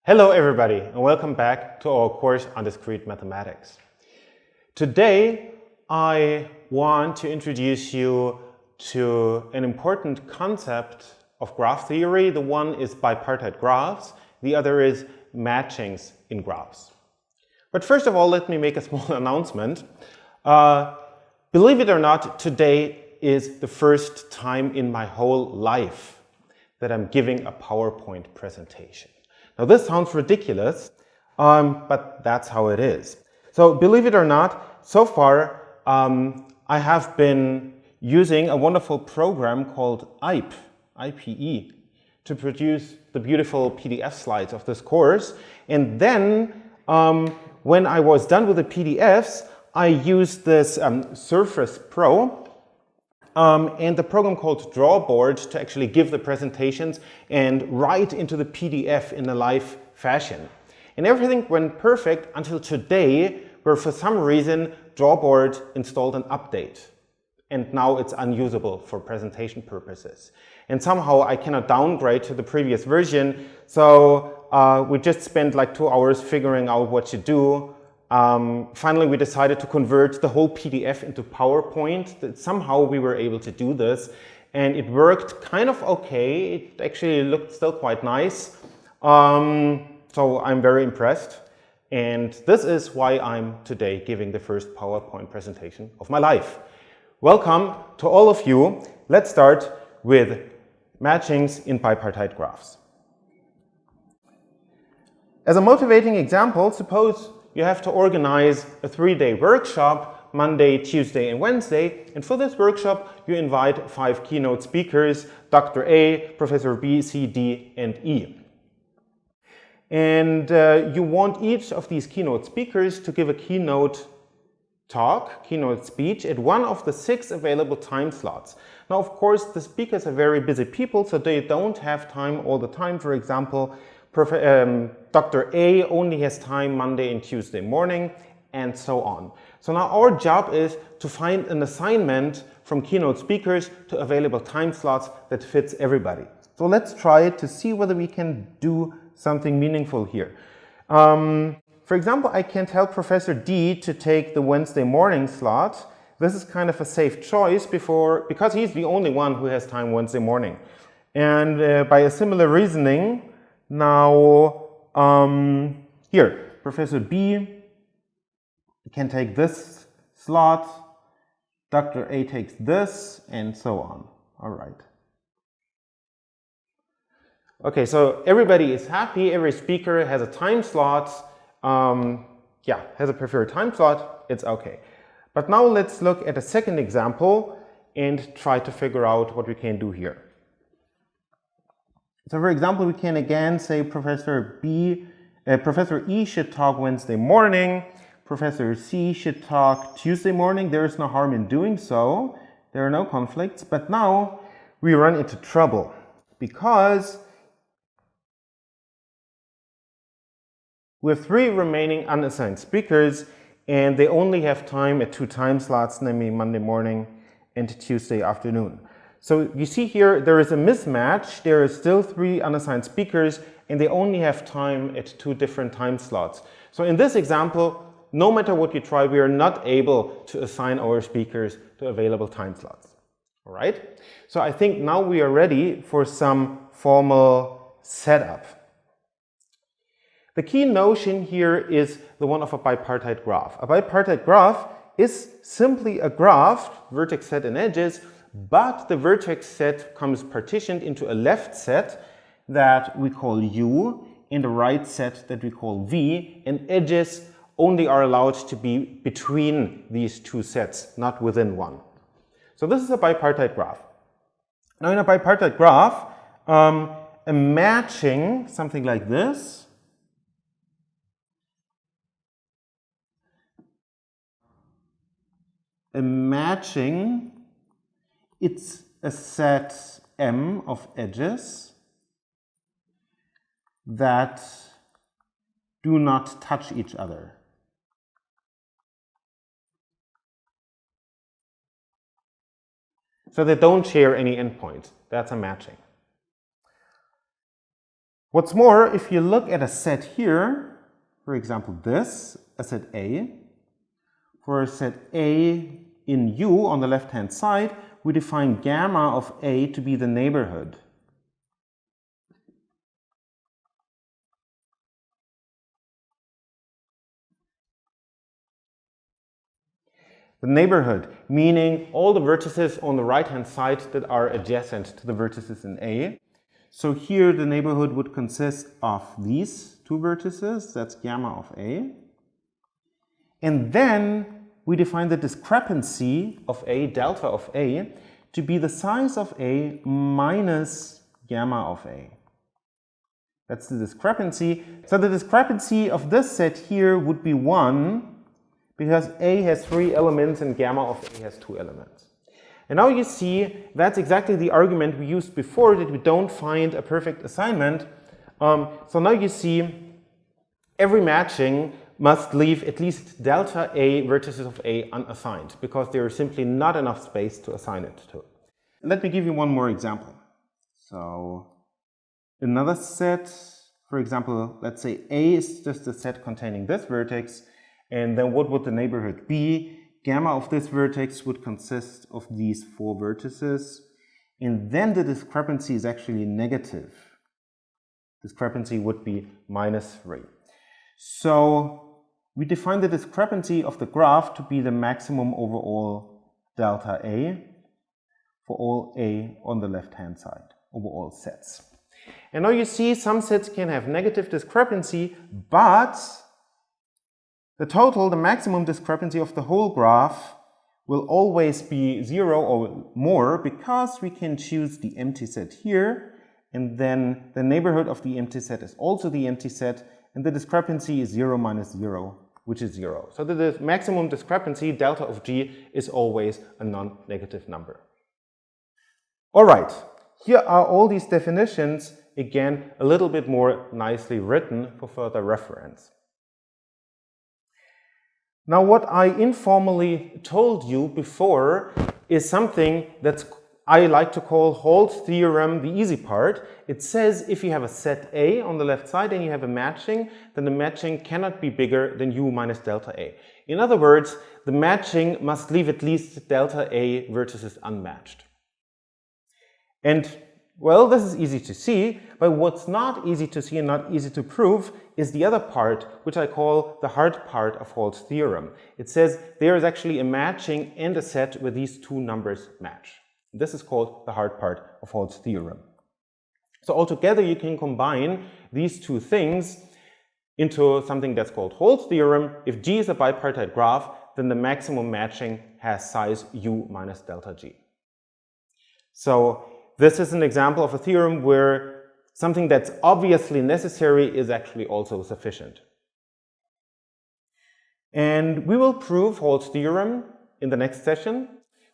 Hello everybody and welcome back to our course on discrete mathematics. Today I want to introduce you to an important concept of graph theory. The one is bipartite graphs, the other is matchings in graphs. But first of all, let me make a small announcement. Believe it or not, today is the first time in my whole life that I'm giving a PowerPoint presentation. Now this sounds ridiculous, but that's how it is. So believe it or not, so far I have been using a wonderful program called IPE to produce the beautiful PDF slides of this course. And then when I was done with the PDFs, I used this Surface Pro and the program called Drawboard to actually give the presentations and write into the PDF in a live fashion. And everything went perfect until today, where for some reason Drawboard installed an update. And now it's unusable for presentation purposes. And somehow I cannot downgrade to the previous version, so we just spent like 2 hours figuring out what to do. Finally, we decided to convert the whole PDF into PowerPoint. Somehow we were able to do this, and it worked kind of okay. It actually looked still quite nice. So I'm very impressed. And this is why I'm today giving the first PowerPoint presentation of my life. Welcome to all of you. Let's start with matchings in bipartite graphs. As a motivating example, suppose you have to organize a 3-day workshop, Monday, Tuesday, and Wednesday. And for this workshop, you invite 5 keynote speakers, Dr. A, Professor B, C, D, and E. And you want each of these keynote speakers to give a keynote talk, keynote speech, at one of the 6 available time slots. Now, of course, the speakers are very busy people, so they don't have time all the time. For example, Dr. A only has time Monday and Tuesday morning, and so on. So now our job is to find an assignment from keynote speakers to available time slots that fits everybody. So let's try to see whether we can do something meaningful here. For example, I can tell Professor D to take the Wednesday morning slot. This is kind of a safe choice because he's the only one who has time Wednesday morning. And by a similar reasoning, now here, Professor B can take this slot, Dr. A takes this, and so on. All right. Okay, so everybody is happy. Every speaker has a time slot. Has a preferred time slot. It's okay. But now let's look at a second example and try to figure out what we can do here. So for example, we can again say Professor E should talk Wednesday morning, Professor C should talk Tuesday morning. There is no harm in doing so. There are no conflicts. But now we run into trouble because we have 3 remaining unassigned speakers and they only have time at 2 time slots, namely Monday morning and Tuesday afternoon. So you see here, there is a mismatch. There are still 3 unassigned speakers and they only have time at 2 different time slots. So in this example, no matter what you try, we are not able to assign our speakers to available time slots. All right? So I think now we are ready for some formal setup. The key notion here is the one of a bipartite graph. A bipartite graph is simply a graph, vertex set and edges, but the vertex set comes partitioned into a left set that we call U and a right set that we call V, and edges only are allowed to be between these 2 sets, not within one. So this is a bipartite graph. Now in a bipartite graph, a matching, something like this, it's a set M of edges that do not touch each other. So they don't share any endpoint. That's a matching. What's more, if you look at a set here, for example this, a set A, for a set A in U on the left-hand side, we define gamma of A to be the neighborhood. The neighborhood, meaning all the vertices on the right-hand side that are adjacent to the vertices in A. So here the neighborhood would consist of these two vertices, that's gamma of A. And then we define the discrepancy of A, delta of A, to be the size of A minus gamma of A. That's the discrepancy. So the discrepancy of this set here would be 1, because A has 3 elements and gamma of A has 2 elements. And now you see that's exactly the argument we used before, that we don't find a perfect assignment. So now you see every matching must leave at least delta A vertices of A unassigned, because there is simply not enough space to assign it to. Let me give you one more example. So another set, for example, let's say A is just a set containing this vertex, and then what would the neighborhood be? Gamma of this vertex would consist of these 4 vertices, and then the discrepancy is actually negative. Discrepancy would be minus 3. So we define the discrepancy of the graph to be the maximum over all delta A for all A on the left-hand side, over all sets. And now you see some sets can have negative discrepancy, but the maximum discrepancy of the whole graph will always be 0 or more, because we can choose the empty set here, and then the neighborhood of the empty set is also the empty set, and the discrepancy is 0 minus 0, which is 0. So the maximum discrepancy, delta of G, is always a non-negative number. All right, here are all these definitions, again, a little bit more nicely written for further reference. Now, what I informally told you before is something that I like to call Hall's theorem, the easy part. It says if you have a set A on the left side and you have a matching, then the matching cannot be bigger than U minus delta A. In other words, the matching must leave at least delta A vertices unmatched. And well, this is easy to see, but what's not easy to see and not easy to prove is the other part, which I call the hard part of Hall's theorem. It says there is actually a matching and a set where these two numbers match. This is called the hard part of Hall's theorem. So altogether you can combine these two things into something that's called Hall's theorem. If G is a bipartite graph, then the maximum matching has size U minus delta G. So this is an example of a theorem where something that's obviously necessary is actually also sufficient. And we will prove Hall's theorem in the next session.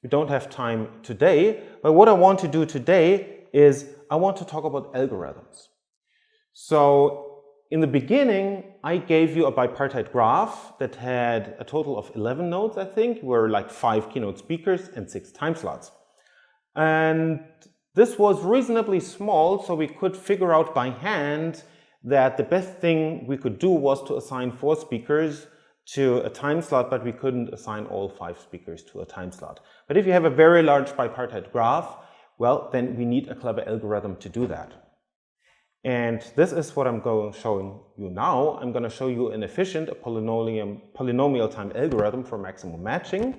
We don't have time today, but what I want to do today is I want to talk about algorithms. So in the beginning, I gave you a bipartite graph that had a total of 11 nodes, I think, were like 5 keynote speakers and 6 time slots. And this was reasonably small, so we could figure out by hand that the best thing we could do was to assign 4 speakers to a time slot, but we couldn't assign all 5 speakers to a time slot. But if you have a very large bipartite graph, well, then we need a clever algorithm to do that. And this is what I'm showing you now. I'm going to show you an efficient polynomial time algorithm for maximum matching.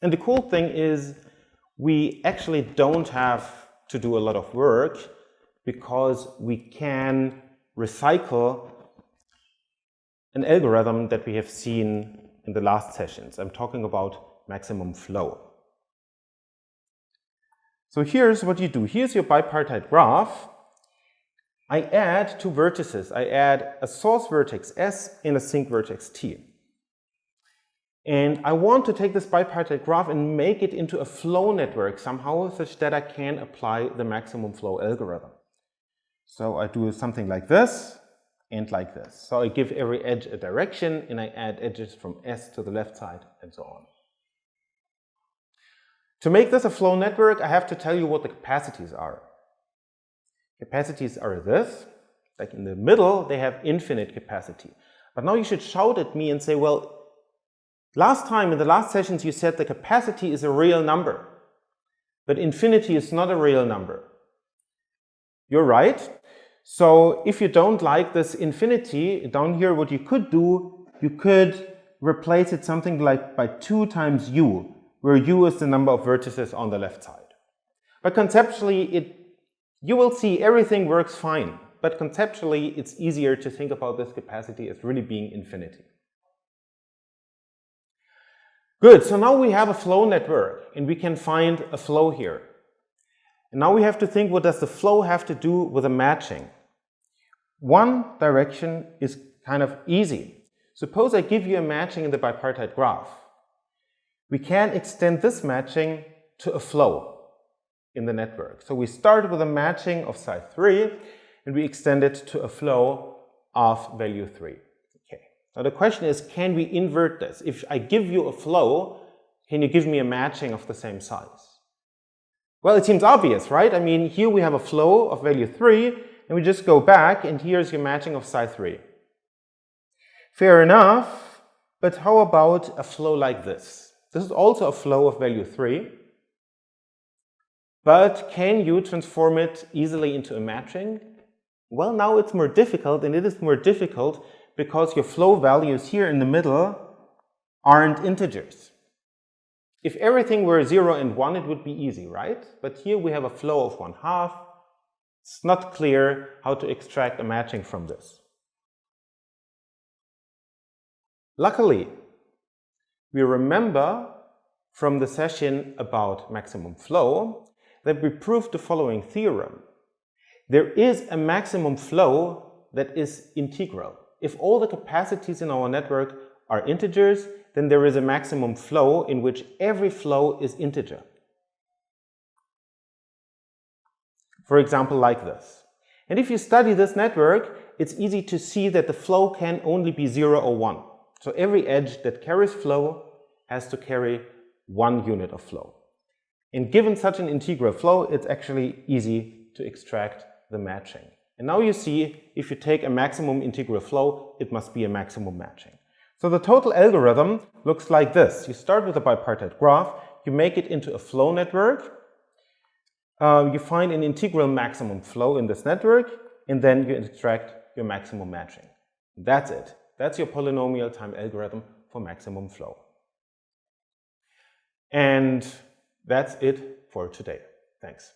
And the cool thing is we actually don't have to do a lot of work, because we can recycle an algorithm that we have seen in the last sessions. I'm talking about maximum flow. So here's what you do. Here's your bipartite graph. I add 2 vertices. I add a source vertex S and a sink vertex T. And I want to take this bipartite graph and make it into a flow network somehow, such that I can apply the maximum flow algorithm. So I do something like this and like this. So I give every edge a direction, and I add edges from S to the left side, and so on. To make this a flow network, I have to tell you what the capacities are. Capacities are this. Like in the middle, they have infinite capacity. But now you should shout at me and say, well, last time in the last sessions you said the capacity is a real number, but infinity is not a real number. You're right. So if you don't like this infinity, down here what you could do, you could replace it something like by 2 times u, where u is the number of vertices on the left side. But conceptually, you will see everything works fine. But conceptually, it's easier to think about this capacity as really being infinity. Good, so now we have a flow network, and we can find a flow here. And now we have to think, what does the flow have to do with a matching? One direction is kind of easy. Suppose I give you a matching in the bipartite graph. We can extend this matching to a flow in the network. So we start with a matching of psi 3, and we extend it to a flow of value 3. Okay. Now the question is, can we invert this? If I give you a flow, can you give me a matching of the same size? Well, it seems obvious, right? I mean, here we have a flow of value 3, and we just go back, and here's your matching of psi 3. Fair enough, but how about a flow like this? This is also a flow of value 3, but can you transform it easily into a matching? Well, now it's more difficult, and it is more difficult because your flow values here in the middle aren't integers. If everything were 0 and 1, it would be easy, right? But here we have a flow of 1/2. It's not clear how to extract a matching from this. Luckily, we remember from the session about maximum flow that we proved the following theorem. There is a maximum flow that is integral. If all the capacities in our network are integers, then there is a maximum flow in which every flow is integer. For example, like this. And if you study this network, it's easy to see that the flow can only be 0 or 1. So every edge that carries flow has to carry 1 unit of flow. And given such an integral flow, it's actually easy to extract the matching. And now you see, if you take a maximum integral flow, it must be a maximum matching. So the total algorithm looks like this. You start with a bipartite graph, you make it into a flow network, you find an integral maximum flow in this network, and then you extract your maximum matching. That's it. That's your polynomial time algorithm for maximum flow. And that's it for today. Thanks.